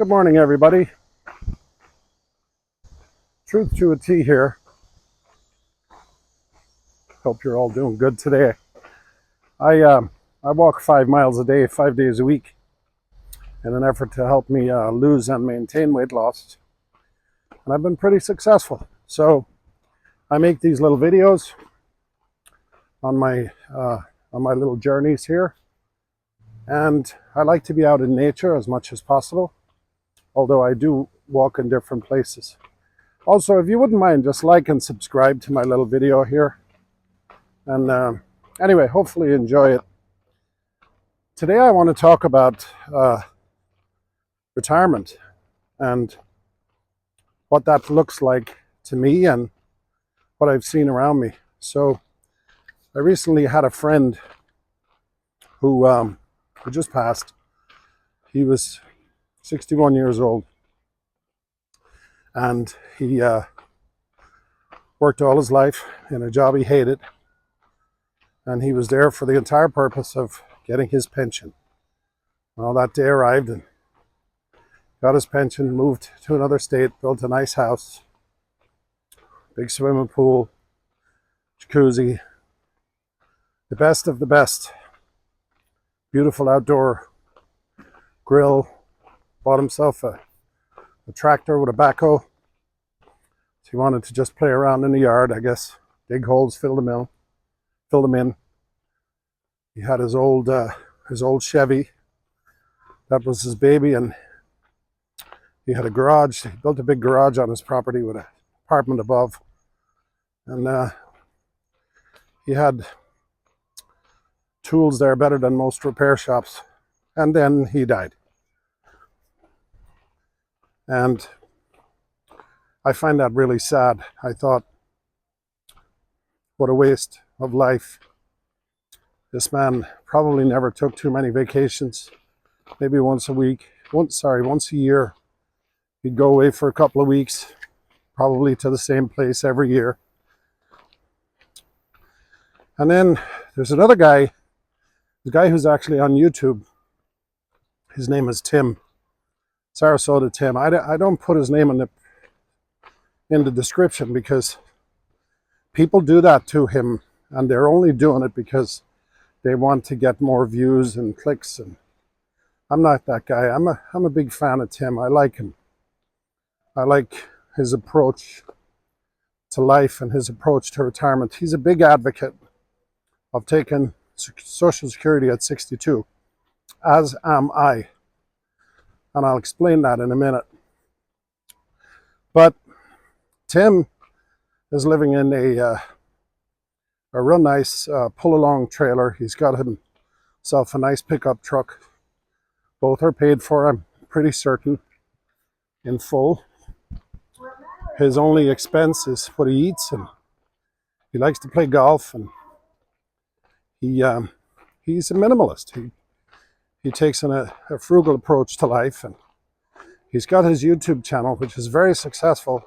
Good morning, everybody. Truth to a T here. Hope you're all doing good today. I walk 5 miles a day, 5 days a week, in an effort to help me lose and maintain weight loss, and I've been pretty successful. So I make these little videos on my little journeys here, and I like to be out in nature as much as possible, although I do walk in different places. Also, if you wouldn't mind, just like and subscribe to my little video here. And anyway, hopefully you enjoy it. Today I want to talk about retirement and what that looks like to me and what I've seen around me. So I recently had a friend who just passed. He was 61 years old, and he worked all his life in a job he hated, and he was there for the entire purpose of getting his pension. Well, that day arrived and got his pension, moved to another state, built a nice house, big swimming pool, jacuzzi, the best of the best, beautiful outdoor grill, bought himself a tractor with a backhoe. So he wanted to just play around in the yard, I guess, dig holes, fill them in. He had his old Chevy. That was his baby, and he had a garage. He built a big garage on his property with an apartment above, and he had tools there better than most repair shops. And then he died. And I find that really sad. I thought, what a waste of life. This man probably never took too many vacations. Maybe once a year. He'd go away for a couple of weeks, probably to the same place every year. And then there's another guy, the guy who's actually on YouTube. His name is Tim, Sarasota Tim. I don't put his name in the description because people do that to him, and they're only doing it because they want to get more views and clicks. And I'm not that guy. I'm a big fan of Tim. I like him. I like his approach to life and his approach to retirement. He's a big advocate of taking Social Security at 62, as am I. And I'll explain that in a minute. But Tim is living in a real nice pull-along trailer. He's got himself a nice pickup truck. Both are paid for, I'm pretty certain, in full. His only expense is what he eats, and he likes to play golf, and he's a minimalist. He takes a frugal approach to life, and he's got his YouTube channel, which is very successful.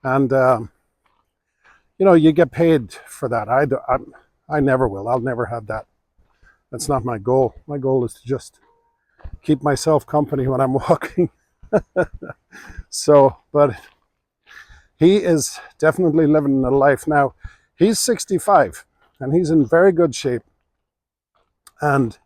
And you get paid for that. I never will. I'll never have that. That's not my goal. My goal is to just keep myself company when I'm walking. But he is definitely living a life now. He's 65 and he's in very good shape. And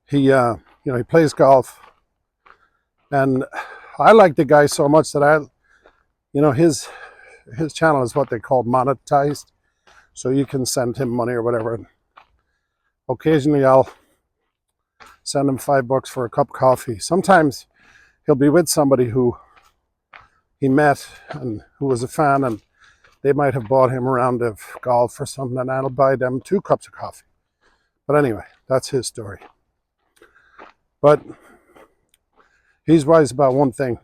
he plays golf. And I like the guy so much that his channel is what they call monetized, so you can send him money or whatever. And occasionally I'll send him $5 for a cup of coffee. Sometimes he'll be with somebody who he met and who was a fan, and they might have bought him a round of golf or something, and I'll buy them 2 cups of coffee. But anyway, that's his story. But he's wise about one thing,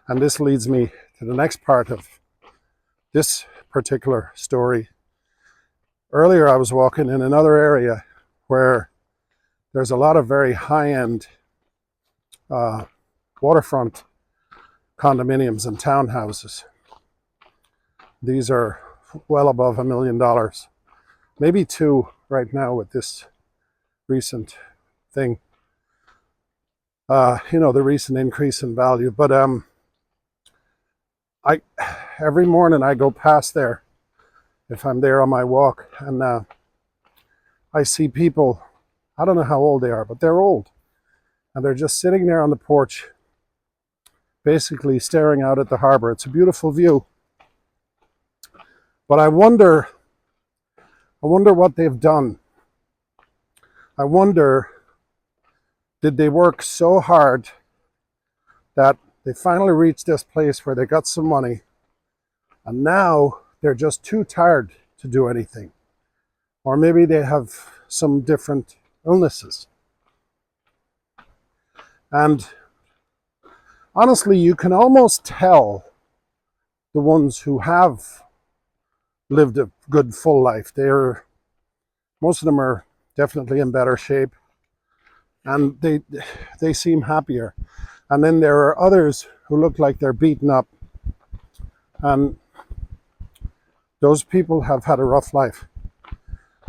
and this leads me to the next part of this particular story. Earlier I was walking in another area where there's a lot of very high-end waterfront condominiums and townhouses. These are well above $1 million, maybe 2 right now with this recent thing. the recent increase in value. But I every morning I go past there, if I'm there on my walk, and I see people, I don't know how old they are, but they're old. And they're just sitting there on the porch, basically staring out at the harbor. It's a beautiful view. But I wonder what they've done. I wonder, did they work so hard that they finally reached this place where they got some money, and now they're just too tired to do anything? Or maybe they have some different illnesses. And honestly, you can almost tell the ones who have lived a good full life. Most of them are definitely in better shape, and they seem happier. And then there are others who look like they're beaten up, and those people have had a rough life.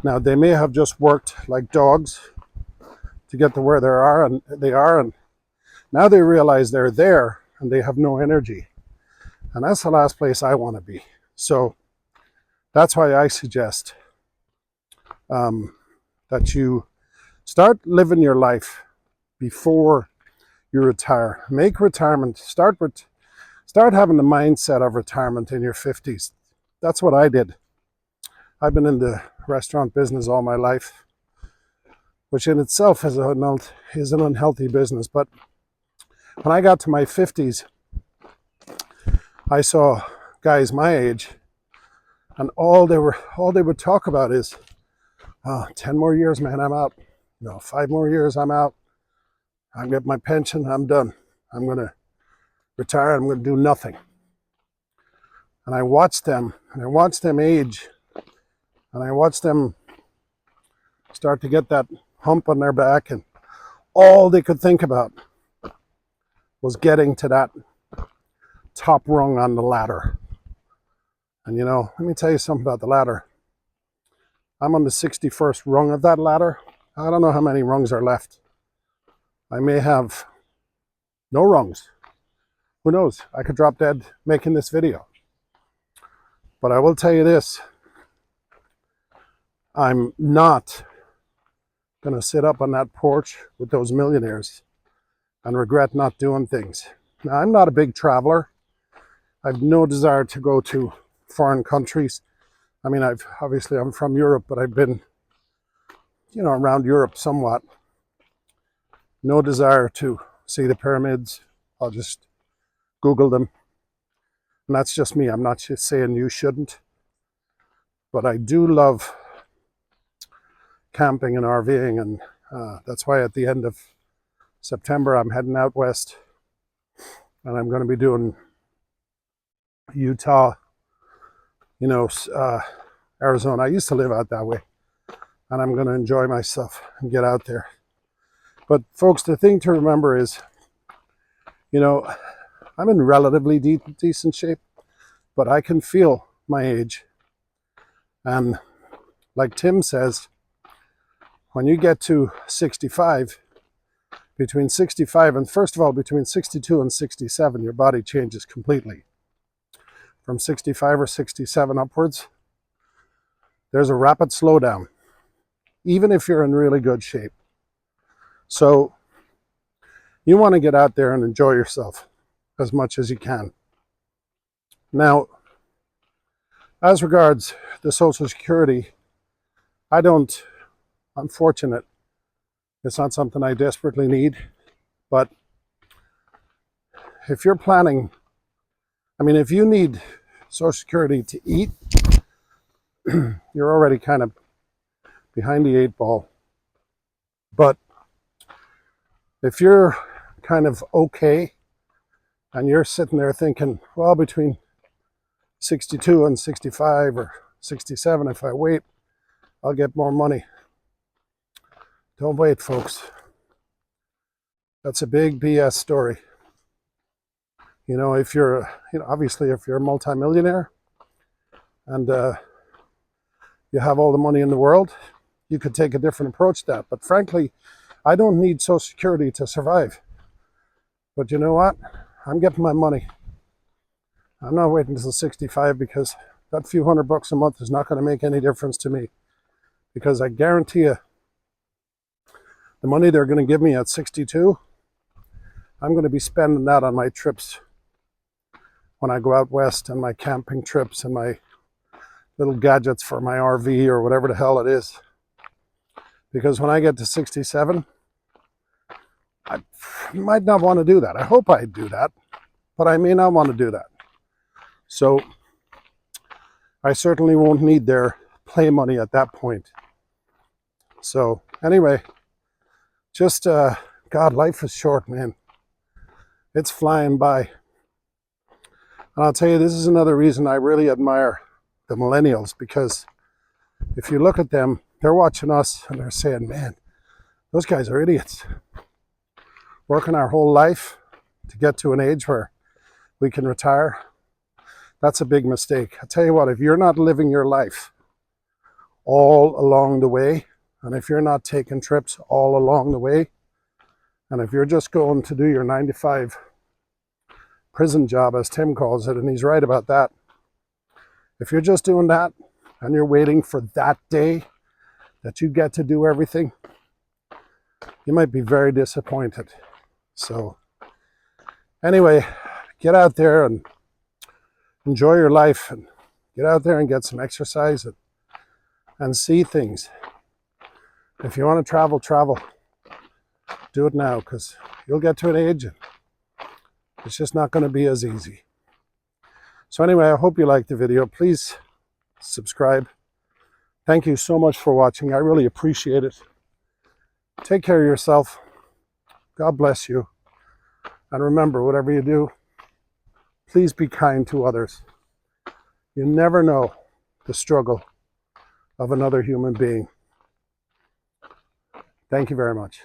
Now, they may have just worked like dogs to get to where they are, and now they realize they're there and they have no energy. And that's the last place I want to be. So that's why I suggest that you start living your life before you retire. Make retirement, start having the mindset of retirement in your 50s. That's what I did. I've been in the restaurant business all my life, which in itself is an unhealthy business. But when I got to my 50s, I saw guys my age, and all they would talk about is, 10 more years, man, I'm out. 5 more years, I'm out. I get my pension, I'm done. I'm going to retire, I'm going to do nothing. And I watched them age, and I watched them start to get that hump on their back, and all they could think about was getting to that top rung on the ladder. And let me tell you something about the ladder. I'm on the 61st rung of that ladder. I don't know how many rungs are left. I may have no rungs. Who knows? I could drop dead making this video. But I will tell you this. I'm not going to sit up on that porch with those millionaires and regret not doing things. Now, I'm not a big traveler. I have no desire to go to foreign countries. I mean, I'm from Europe, but I've been, around Europe somewhat. No desire to see the pyramids. I'll just Google them. And that's just me. I'm not just saying you shouldn't. But I do love camping and RVing, and that's why at the end of September I'm heading out west, and I'm going to be doing Utah, Arizona. I used to live out that way, and I'm going to enjoy myself and get out there. But folks, the thing to remember is, I'm in relatively decent shape, but I can feel my age. And like Tim says, when you get to 65, between 62 and 67, your body changes completely. From 65 or 67 upwards, there's a rapid slowdown, even if you're in really good shape. So you want to get out there and enjoy yourself as much as you can. Now, as regards the Social Security, I'm fortunate. It's not something I desperately need, but if you're planning, if you need Social Security to eat, you're already kind of behind the 8 ball. But if you're kind of okay and you're sitting there thinking, well, between 62 and 65 or 67, if I wait, I'll get more money. Don't wait, folks. That's a big BS story. If you're, obviously if you're a multimillionaire and you have all the money in the world, you could take a different approach to that. But frankly, I don't need Social Security to survive. But you know what? I'm getting my money. I'm not waiting until 65 because that few $100 a month is not going to make any difference to me. Because I guarantee you, the money they're going to give me at 62, I'm going to be spending that on my trips when I go out west, and my camping trips and my little gadgets for my RV or whatever the hell it is. Because when I get to 67, I might not want to do that. I hope I do that, but I may not want to do that. So I certainly won't need their play money at that point. So anyway, just, God, life is short, man. It's flying by. And I'll tell you, this is another reason I really admire the millennials, because if you look at them, they're watching us and they're saying, man, those guys are idiots. Working our whole life to get to an age where we can retire, that's a big mistake. I tell you what, if you're not living your life all along the way, and if you're not taking trips all along the way, and if you're just going to do your 9 to 5 prison job, as Tim calls it, and he's right about that. If you're just doing that and you're waiting for that day that you get to do everything, you might be very disappointed. So anyway, get out there and enjoy your life, and get out there and get some exercise and see things. If you want to travel, travel. Do it now, because you'll get to an age and it's just not going to be as easy. So anyway, I hope you liked the video. Please subscribe. Thank you so much for watching. I really appreciate it. Take care of yourself. God bless you. And remember, whatever you do, please be kind to others. You never know the struggle of another human being. Thank you very much.